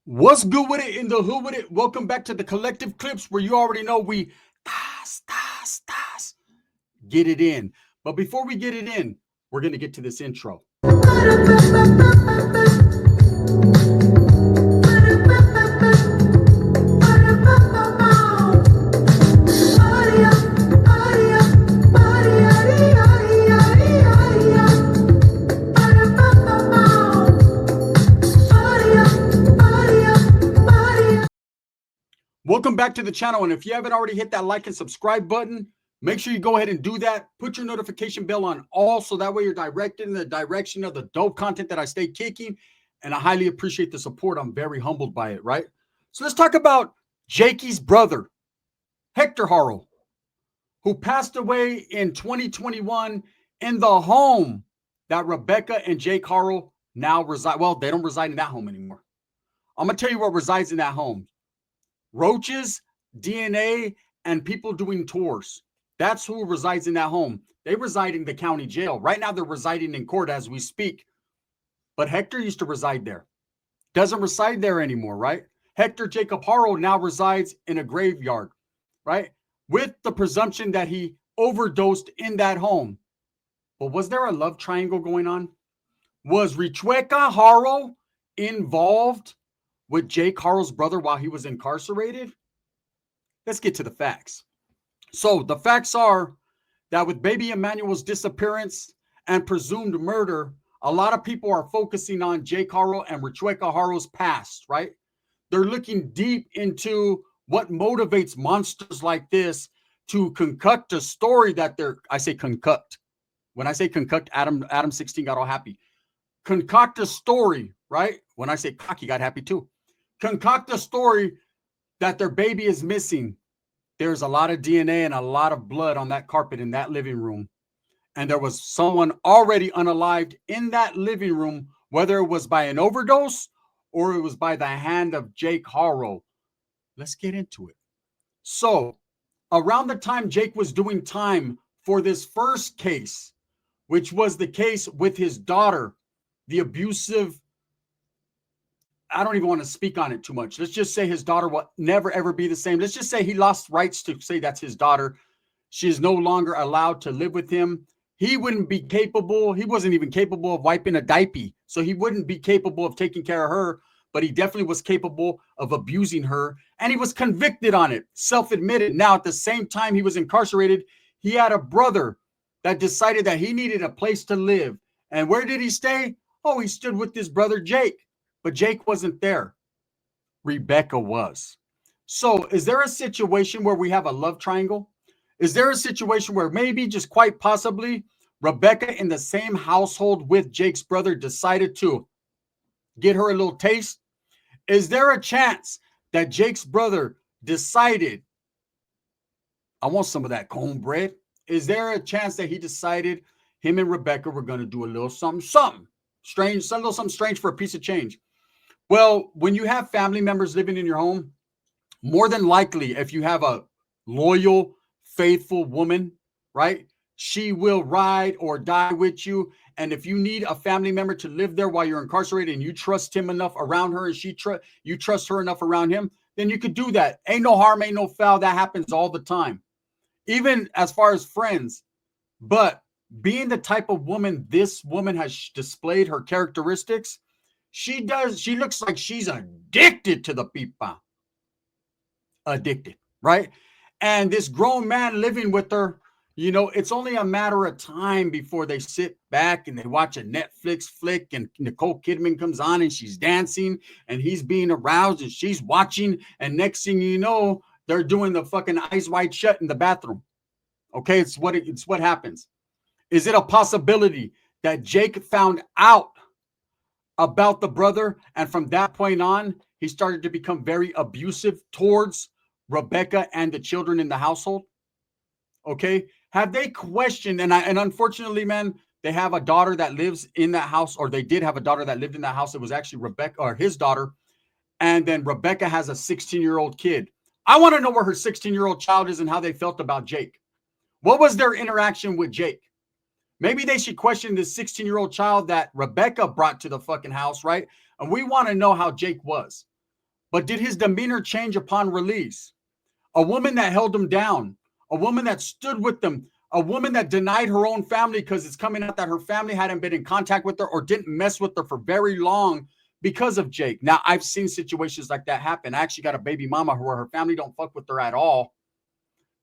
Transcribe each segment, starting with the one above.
What's good with it in the hood with it? Welcome back to the collective clips where you already know we get it in. But before we get it in, we're going to get to this intro. Welcome back to the channel. And if you haven't already hit that like and subscribe button, make sure you go ahead and do that. Put your notification bell on all so that way you're directed in the direction of the dope content that I stay kicking. And I highly appreciate the support. I'm very humbled by it, right? So let's talk about Jakey's brother, Hector Haros, who passed away in 2021 in the home that Rebecca and Jake Haros now reside. Well, they don't reside in that home anymore. I'm going to tell you what resides in that home. Roaches, DNA, and people doing tours. That's who resides in that home. They reside in the county jail. Right now, they're residing in court as we speak. But Hector used to reside there. Doesn't reside there anymore, right? Hector Jacob Haros now resides in a graveyard, right? With the presumption that he overdosed in that home. But was there a love triangle going on? Was Richueca Haros involved with Jake Haros' brother while he was incarcerated? Let's get to the facts. So the facts are that with baby Emmanuel's disappearance and presumed murder, a lot of people are focusing on Jake Haros and Richueca Haros' past, right? They're looking deep into what motivates monsters like this to concoct a story that I say concoct. When I say concoct, Adam 16 got all happy. Concoct a story, right? When I say cock, he got happy too. Concoct a story that their baby is missing. There's a lot of DNA and a lot of blood on that carpet in that living room. And there was someone already unalived in that living room, whether it was by an overdose or it was by the hand of Jake Haros. Let's get into it. So around the time Jake was doing time for this first case, which was the case with his daughter, the abusive, I don't even want to speak on it too much. Let's just say his daughter will never, ever be the same. Let's just say he lost rights to say that's his daughter. She is no longer allowed to live with him. He wouldn't be capable. He wasn't even capable of wiping a diaper. So he wouldn't be capable of taking care of her, but he definitely was capable of abusing her. And he was convicted on it, self-admitted. Now, at the same time he was incarcerated, he had a brother that decided that he needed a place to live. And where did he stay? Oh, he stood with his brother, Jake. But Jake wasn't there. Rebecca was. So is there a situation where we have a love triangle? Is there a situation where maybe, just quite possibly, Rebecca in the same household with Jake's brother decided to get her a little taste? Is there a chance that Jake's brother decided, I want some of that cornbread? Is there a chance that he decided him and Rebecca were going to do a little something strange, a little something strange for a piece of change? Well, when you have family members living in your home, more than likely, if you have a loyal, faithful woman, right, she will ride or die with you. And if you need a family member to live there while you're incarcerated and you trust him enough around her and you trust her enough around him, then you could do that. Ain't no harm, ain't no foul. That happens all the time, even as far as friends. But being the type of woman this woman has displayed her characteristics, she looks like she's addicted to the pipa. Addicted, right? And this grown man living with her, it's only a matter of time before they sit back and they watch a Netflix flick and Nicole Kidman comes on and she's dancing and he's being aroused and she's watching. And next thing you know, they're doing the fucking eyes wide shut in the bathroom. Okay, it's what happens. Is it a possibility that Jake found out about the brother, and from that point on, he started to become very abusive towards Rebecca and the children in the household? Okay, have they questioned? And unfortunately, man, they have a daughter that lives in that house, or they did have a daughter that lived in that house. It was actually Rebecca, or his daughter, and then Rebecca has a 16-year-old kid. I want to know where her 16-year-old child is and how they felt about Jake. What was their interaction with Jake? Maybe they should question this 16-year-old child that Rebecca brought to the fucking house, right? And we want to know how Jake was. But did his demeanor change upon release? A woman that held him down, a woman that stood with them, a woman that denied her own family because it's coming out that her family hadn't been in contact with her or didn't mess with her for very long because of Jake. Now, I've seen situations like that happen. I actually got a baby mama where her family don't fuck with her at all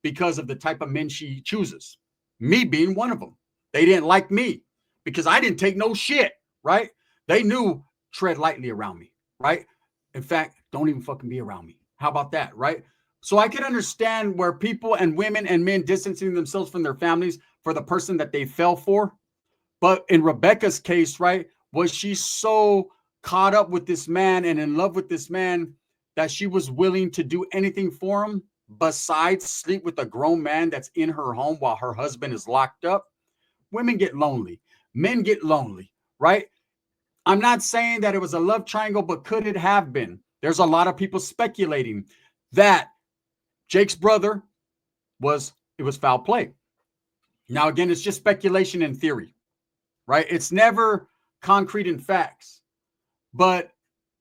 because of the type of men she chooses. Me being one of them. They didn't like me because I didn't take no shit, right? They knew tread lightly around me, right? In fact, don't even fucking be around me. How about that, right? So I can understand where people and women and men distancing themselves from their families for the person that they fell for. But in Rebecca's case, right, was she so caught up with this man and in love with this man that she was willing to do anything for him besides sleep with a grown man that's in her home while her husband is locked up? Women get lonely. Men get lonely, right? I'm not saying that it was a love triangle, but could it have been? There's a lot of people speculating that Jake's brother was foul play. Now, again, it's just speculation and theory, right? It's never concrete in facts, but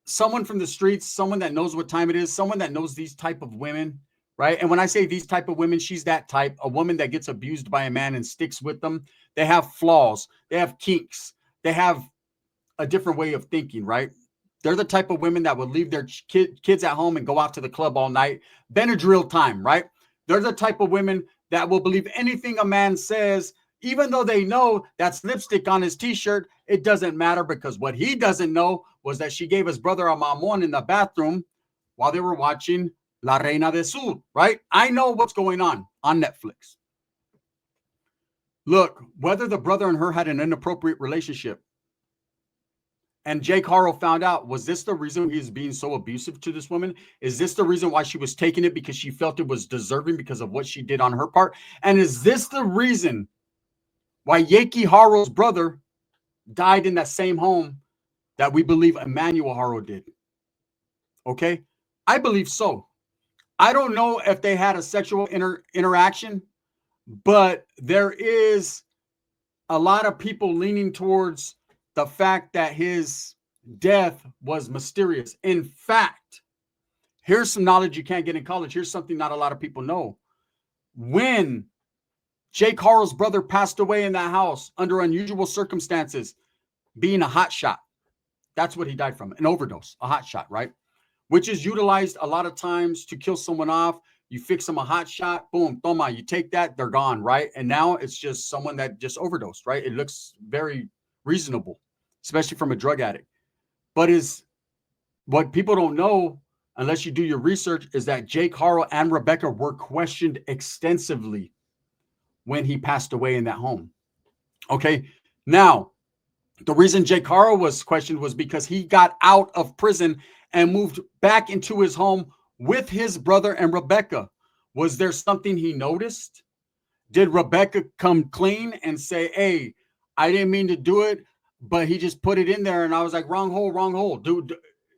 someone from the streets, someone that knows what time it is, someone that knows these type of women, right? And when I say these type of women, she's that type, a woman that gets abused by a man and sticks with them. They have flaws. They have kinks. They have a different way of thinking, right? They're the type of women that will leave their kids at home and go out to the club all night. Benadryl time, right? They're the type of women that will believe anything a man says, even though they know that's lipstick on his t-shirt. It doesn't matter, because what he doesn't know was that she gave his brother a mamon in the bathroom while they were watching La Reina del Sur, right? I know what's going on Netflix. Look, whether the brother and her had an inappropriate relationship, and Jake Haros found out, was this the reason he was being so abusive to this woman? Is this the reason why she was taking it, because she felt it was deserving because of what she did on her part? And is this the reason why Yaki Haros' brother died in that same home that we believe Emmanuel Haros did? Okay, I believe so. I don't know if they had a sexual interaction, but there is a lot of people leaning towards the fact that his death was mysterious. In fact, here's some knowledge you can't get in college. Here's something not a lot of people know. When Jake Haros' brother passed away in that house under unusual circumstances, being a hot shot, that's what he died from, an overdose, a hot shot, right? Which is utilized a lot of times to kill someone off. You fix them a hot shot, boom, toma, you take that, they're gone, right? And now it's just someone that just overdosed, right? It looks very reasonable, especially from a drug addict. But is what people don't know, unless you do your research, is that Jake Haros and Rebecca were questioned extensively when he passed away in that home. Okay, now the reason Jake Haros was questioned was because he got out of prison and moved back into his home with his brother and Rebecca. Was there something he noticed? Did Rebecca come clean and say, hey, I didn't mean to do it, but he just put it in there and I was like, wrong hole. Dude,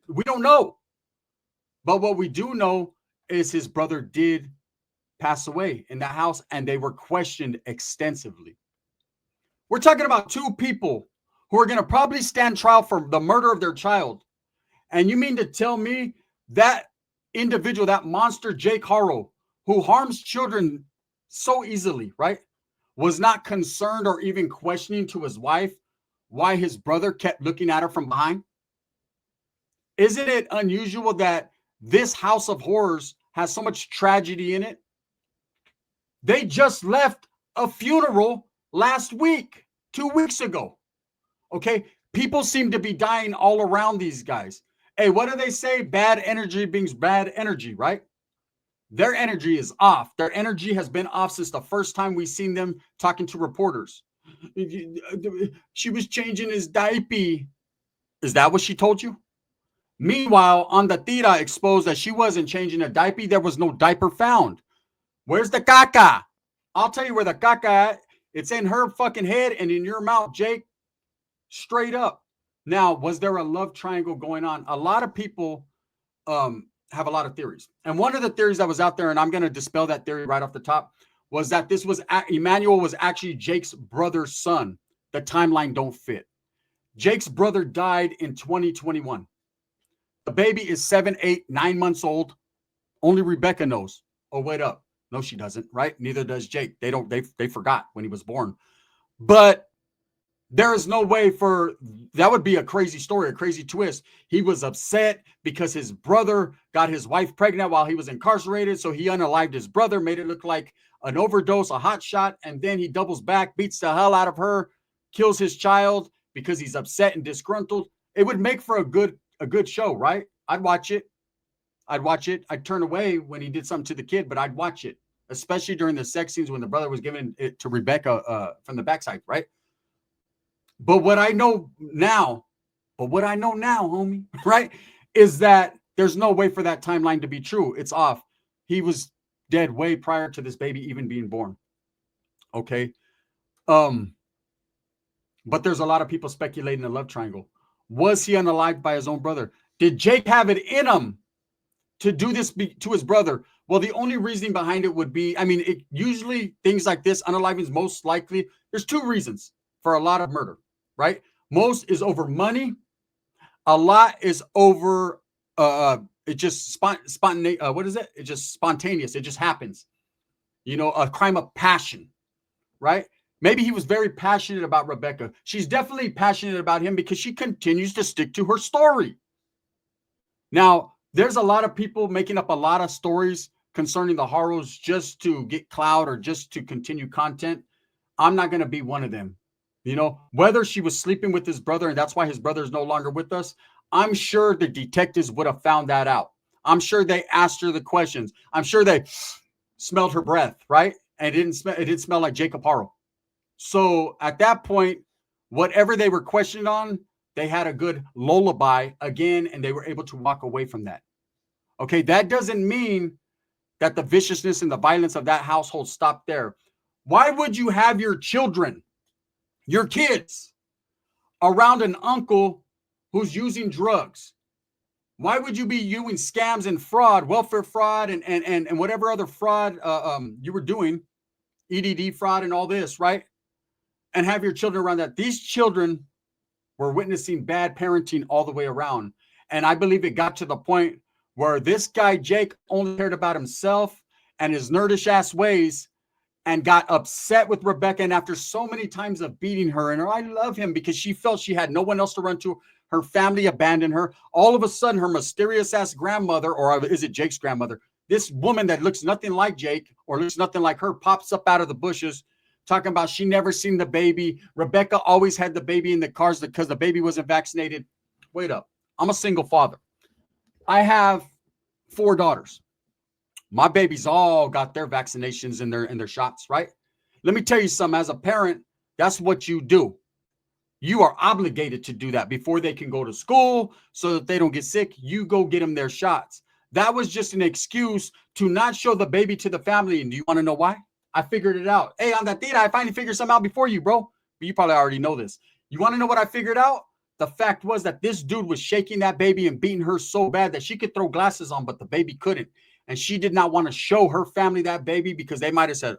we don't know. But what we do know is his brother did pass away in that house, and they were questioned extensively. We're talking about two people who are going to probably stand trial for the murder of their child. And you mean to tell me that individual, that monster Jake Haros, who harms children so easily, right, was not concerned or even questioning to his wife why his brother kept looking at her from behind? Isn't it unusual that this house of horrors has so much tragedy in it? They just left a funeral last week, 2 weeks ago. Okay, people seem to be dying all around these guys. Hey, what do they say? Bad energy brings bad energy, right? Their energy is off. Their energy has been off since the first time we seen them talking to reporters. She was changing his diaper. Is that what she told you? Meanwhile, on the tira exposed that she wasn't changing a diaper, there was no diaper found. Where's the caca? I'll tell you where the caca at. It's in her fucking head and in your mouth, Jake. Straight up. Now, was there a love triangle going on? A lot of people have a lot of theories. And one of the theories that was out there, and I'm going to dispel that theory right off the top, was that this was Emmanuel was actually Jake's brother's son. The timeline don't fit. Jake's brother died in 2021. The baby is 7, 8, 9 months old. Only Rebecca knows. Oh, wait up. No, she doesn't, right? Neither does Jake. They forgot when he was born. But there is no way for that would be a crazy story, a crazy twist. He was upset because his brother got his wife pregnant while he was incarcerated. So he unalived his brother, made it look like an overdose, a hot shot. And then he doubles back, beats the hell out of her, kills his child because he's upset and disgruntled. It would make for a good show, right? I'd watch it. I'd turn away when he did something to the kid, but I'd watch it, especially during the sex scenes when the brother was giving it to Rebecca from the backside, right? But what I know now, homie, right, is that there's no way for that timeline to be true. It's off. He was dead way prior to this baby even being born. Okay. But there's a lot of people speculating a love triangle. Was he unalived by his own brother? Did Jake have it in him to do this to his brother? Well, the only reasoning behind it would be, usually things like this, unaliving is most likely, there's two reasons for a lot of murder, right? Most is over money. A lot is over, it just spontaneous. What is it? It's just spontaneous. It just happens. A crime of passion, right? Maybe he was very passionate about Rebecca. She's definitely passionate about him because she continues to stick to her story. Now, there's a lot of people making up a lot of stories concerning the Haros just to get clout or just to continue content. I'm not going to be one of them. Whether she was sleeping with his brother and that's why his brother is no longer with us, I'm sure the detectives would have found that out. I'm sure they asked her the questions. I'm sure they smelled her breath, right? And it didn't smell like Jacob Haro. So at that point, whatever they were questioned on, they had a good lullaby again, and they were able to walk away from that. Okay, that doesn't mean that the viciousness and the violence of that household stopped there. Why would you have your children, your kids, around an uncle who's using drugs? Why would you be using scams and fraud, welfare fraud, and whatever other fraud you were doing, EDD fraud and all this, right? And have your children around that? These children were witnessing bad parenting all the way around. And I believe it got to the point where this guy, Jake, only cared about himself and his nerdish ass ways and got upset with Rebecca. And after so many times of beating her, and I love him because she felt she had no one else to run to. Her family abandoned her. All of a sudden, her mysterious ass grandmother, or is it Jake's grandmother? This woman that looks nothing like Jake or looks nothing like her pops up out of the bushes talking about she never seen the baby. Rebecca always had the baby in the cars because the baby wasn't vaccinated. Wait up. I'm a single father. I have 4 daughters. My babies all got their vaccinations and their shots, right? Let me tell you something. As a parent, that's what you do. You are obligated to do that before they can go to school so that they don't get sick. You go get them their shots. That was just an excuse to not show the baby to the family. And do you want to know why? I figured it out. Hey, on that theta, I finally figured something out before you, bro. But you probably already know this. You want to know what I figured out? The fact was that this dude was shaking that baby and beating her so bad that she could throw glasses on, but the baby couldn't. And she did not want to show her family that baby because they might have said,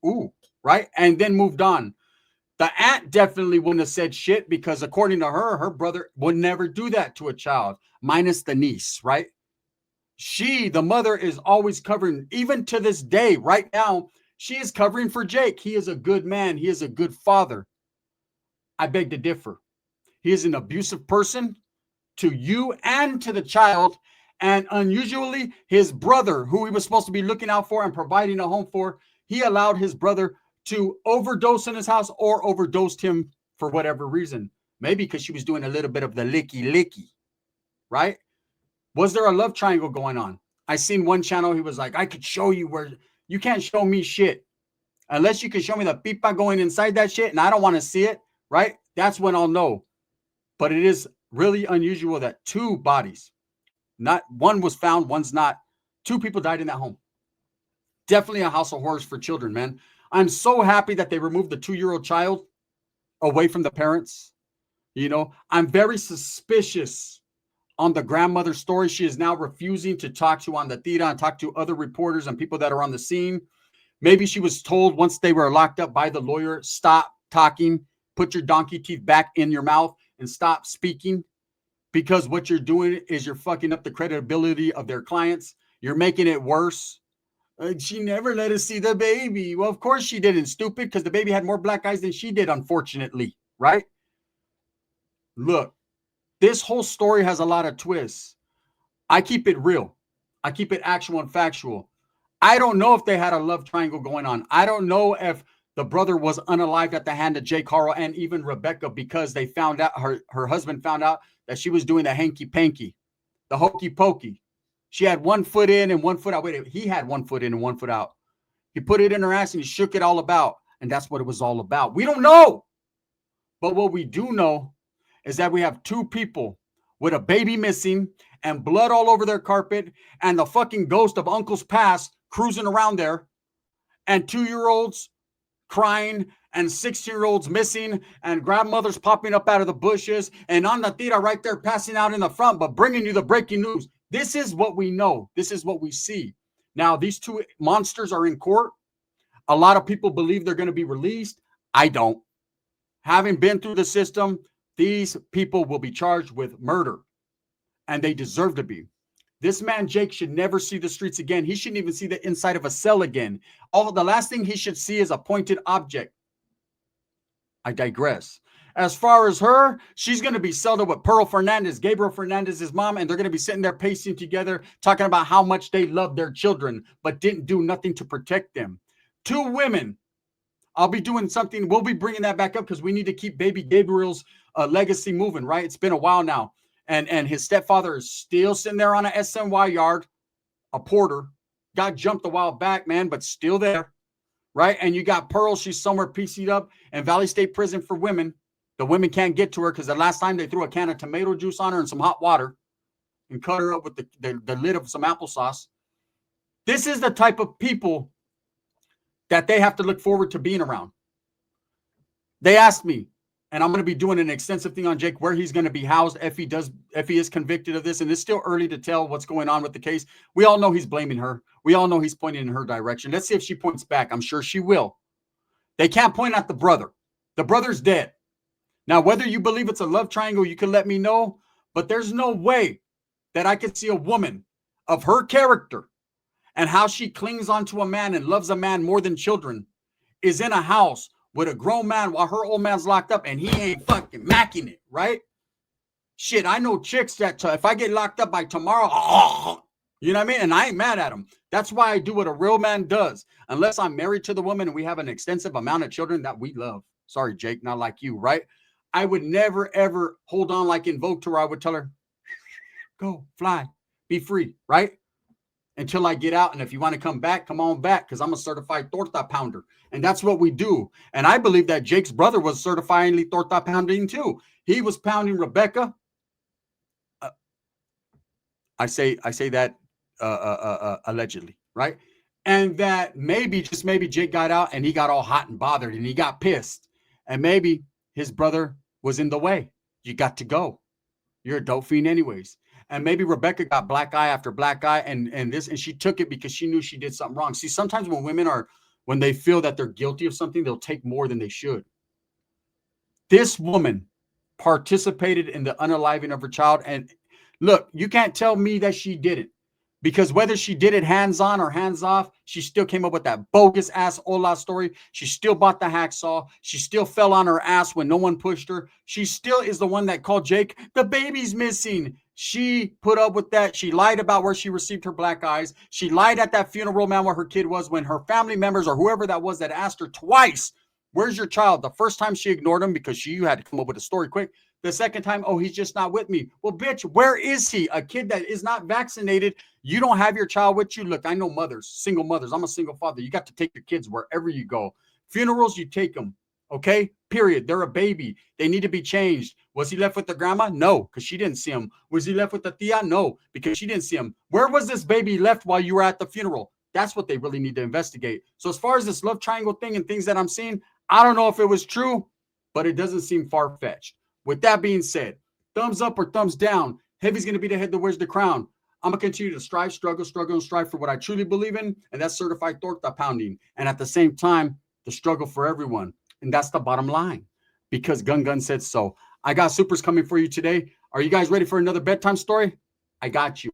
ooh, right? And then moved on. The aunt definitely wouldn't have said shit because according to her, her brother would never do that to a child, minus the niece, right? The mother is always covering, even to this day, right now, she is covering for Jake. He is a good man. He is a good father. I beg to differ. He is an abusive person to you and to the child. And unusually, his brother, who he was supposed to be looking out for and providing a home for, he allowed his brother to overdose in his house or overdosed him for whatever reason. Maybe because she was doing a little bit of the licky, right? Was there a love triangle going on? I seen one channel, he was like, I could show you where you can't show me shit. Unless you can show me the pipa going inside that shit and I don't want to see it, right? That's when I'll know. But it is really unusual that 2 bodies, not one was found, one's not. 2 people died in that home. Definitely a house of horrors for children, man. I'm so happy that they removed the 2-year-old child away from the parents. I'm very suspicious on the grandmother's story. She is now refusing to talk to on the theta and talk to other reporters and people that are on the scene. Maybe she was told once they were locked up by the lawyer, stop talking, put your donkey teeth back in your mouth and stop speaking. because what you're doing is you're fucking up the credibility of their clients. You're making it worse. She never let us see the baby. Well, of course she didn't, stupid, because the baby had more black eyes than she did, unfortunately, right? Look, this whole story has a lot of twists. I keep it real. I keep it actual and factual. I don't know if they had a love triangle going on. I don't know if the brother was unalived at the hand of Jake Harrell and even Rebecca, because they found out, her husband found out that she was doing the hanky panky, the hokey pokey. She had 1 foot in and 1 foot out. Wait, he had 1 foot in and 1 foot out. He put it in her ass and he shook it all about. And that's what it was all about. We don't know. But what we do know is that we have 2 people with a baby missing and blood all over their carpet and the fucking ghost of uncle's past cruising around there, and 2-year-olds crying and 16-year-olds missing and grandmothers popping up out of the bushes and Ana Tira right there passing out in the front, but bringing you the breaking news. This is what we know. This is what we see. Now, these 2 monsters are in court. A lot of people believe they're going to be released. I don't. Having been through the system, these people will be charged with murder, and they deserve to be. This man, Jake, should never see the streets again. He shouldn't even see the inside of a cell again. The last thing he should see is a pointed object. I digress. As far as her, she's going to be settled with Pearl Fernandez, Gabriel Fernandez's mom, and they're going to be sitting there pacing together, talking about how much they love their children, but didn't do nothing to protect them. 2 women. I'll be doing something. We'll be bringing that back up because we need to keep baby Gabriel's legacy moving, right? It's been a while now. And his stepfather is still sitting there on a SNY yard, a porter. Got jumped a while back, man, but still there, right? And you got Pearl. She's somewhere PC'd up in Valley State Prison for women. The women can't get to her because the last time they threw a can of tomato juice on her and some hot water and cut her up with the lid of some applesauce. This is the type of people that they have to look forward to being around. They asked me, and I'm going to be doing an extensive thing on Jake, where he's going to be housed if he is convicted of this. And it's still early to tell what's going on with the case. We all know he's blaming her. We all know he's pointing in her direction. Let's see if she points back. I'm sure she will. They can't point at the brother. The brother's dead. Now, whether you believe it's a love triangle, you can let me know. But there's no way that I could see a woman of her character and how she clings onto a man and loves a man more than children is in a house with a grown man while her old man's locked up and he ain't fucking macking it, right? Shit, I know chicks that if I get locked up by tomorrow, you know what I mean? And I ain't mad at them. That's why I do what a real man does. Unless I'm married to the woman and we have an extensive amount of children that we love. Sorry, Jake, not like you, right? I would never, ever hold on like Invoke to her. I would tell her, go, fly, be free, right? Until I get out. And if you want to come back, come on back, because I'm a certified torta pounder. And that's what we do. And I believe that Jake's brother was certifyingly torta pounding too. He was pounding Rebecca. I say that allegedly, right? And that maybe, just maybe, Jake got out and he got all hot and bothered and he got pissed. And maybe his brother was in the way. You got to go. You're a dope fiend anyways. And maybe Rebecca got black eye after black eye and she took it because she knew she did something wrong. See, sometimes when they feel that they're guilty of something, they'll take more than they should. This woman participated in the unaliving of her child. And look, you can't tell me that she didn't, because whether she did it hands on or hands off, she still came up with that bogus ass Ola story. She still bought the hacksaw. She still fell on her ass when no one pushed her. She still is the one that called Jake, the baby's missing. She put up with that. She lied about where she received her black eyes. She lied at that funeral, man, where her kid was, when her family members or whoever that was that asked her twice, where's your child? The first time she ignored him because she had to come up with a story quick. The second time, oh, he's just not with me. Well, bitch, where is he? A kid that is not vaccinated. You don't have your child with you. Look, I know mothers, single mothers. I'm a single father. You got to take your kids wherever you go. Funerals, you take them. Okay, period. They're a baby. They need to be changed. Was he left with the grandma? No, because she didn't see him. Was he left with the tia? No, because she didn't see him. Where was this baby left while you were at the funeral? That's what they really need to investigate. So as far as this love triangle thing and things that I'm seeing, I don't know if it was true, but it doesn't seem far-fetched. With that being said, thumbs up or thumbs down. Heavy's going to be the head that wears the crown. I'm going to continue to strive, struggle, and strive for what I truly believe in, and that's certified torta pounding. And at the same time, the struggle for everyone. And that's the bottom line, because Gun said so. I got supers coming for you today. Are you guys ready for another bedtime story? I got you.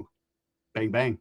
Bang, bang.